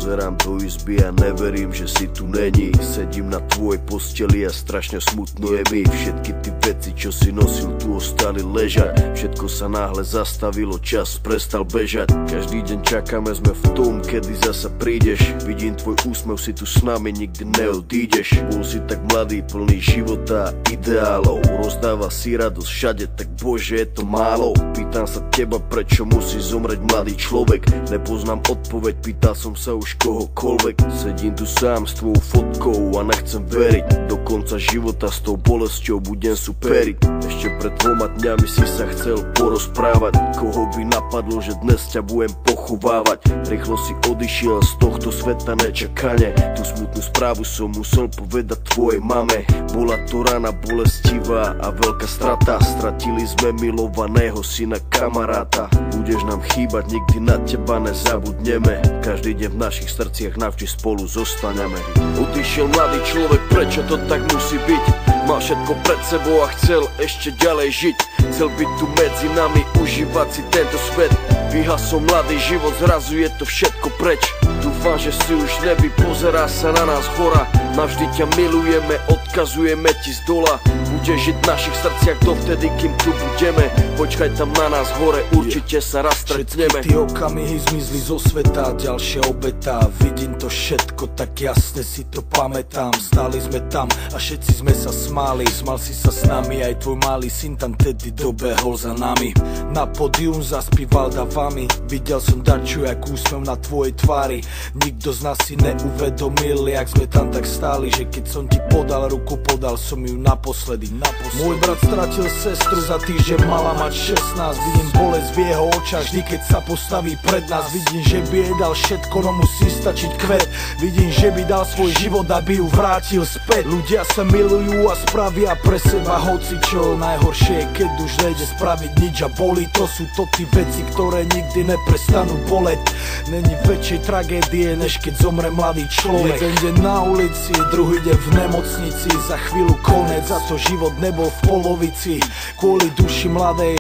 Pozerám do izby a neverím, že si tu není. Sedím na tvojej posteli a strašne smutno je mi. Všetky ty veci, čo si nosil, tu ostali ležať. Všetko sa náhle zastavilo, čas prestal bežať. Každý deň čakáme, sme v tom, kedy zasa prídeš. Vidím tvoj úsmev, si tu s nami, nikdy neodídeš. Bol si tak mladý, plný života a ideálov. Rozdáva si radosť všade, tak bože, je to málo. Pýtam sa teba, prečo musí zomrieť mladý človek. Nepoznám odpoveď, pýtal som sa už kohokoľvek. Sedím tu sám s tvojou fotkou a nechcem veriť. Do konca života s tou bolesťou budem superiť. Ešte pred 2 dňami si sa chcel porozprávať. Koho by napadlo, že dnes ťa budem pochovávať. Rýchlo si odišiel z tohto sveta nečakane. Tú smutnú správu som musel povedať tvojej mame. Bola to rana bolestivá a veľká strata. Stratili sme milovaného syna, kamaráta. Budeš nám chýbať, nikdy na teba nezabudneme. Každý deň v našich srdciach navždy spolu zostaneme. Odišiel mladý človek, prečo to tak musí byť? Mal všetko pred sebou a chcel ešte ďalej žiť. Chcel byť tu medzi nami, užívať si tento svet. Vyhasol mladý život, zrazu je to všetko preč. Dúfam, že si už nebi, pozerá sa na nás hora. Navždy ťa milujeme, odkazujeme ti z dola. Budeš žiť v našich srdciach dovtedy, kým tu budeme. Počkaj tam na nás hore, určite sa raz stretneme. Všetky tie okamihy zmizli zo sveta, ďalšia obeta. Vidím to všetko, tak jasne si to pamätám. Stáli sme tam a všetci sme sa smáli. Smal si sa s nami, aj tvoj malý syn tam tedy dobehol za nami. Na pódium zaspíval davami. Videl som darču, jak úsmev na tvojej tvári. Nikto z nás si neuvedomil, jak sme tam tak stáli, že keď som ti podal ruku, podal som ju naposledy. Môj brat stratil sestru, za týždeň mala mať 16. Vidím bolesť v jeho očách, vždy keď sa postaví pred nás. Vidím, že by jej dal všetko, no musí stačiť kvet. Vidím, že by dal svoj život, aby ju vrátil späť. Ľudia sa milujú a spravia pre seba hocičo. Najhoršie je, keď už nejde spraviť nič a bolí. To sú to tí veci, ktoré nikdy neprestanú boleť. Není väčšej tragédie, než keď zomre mladý človek. Jeden deň na ulici, druhý deň v nemocnici. Za chvíľu konec, za to život nebol v polovici. Kvôli duši mladej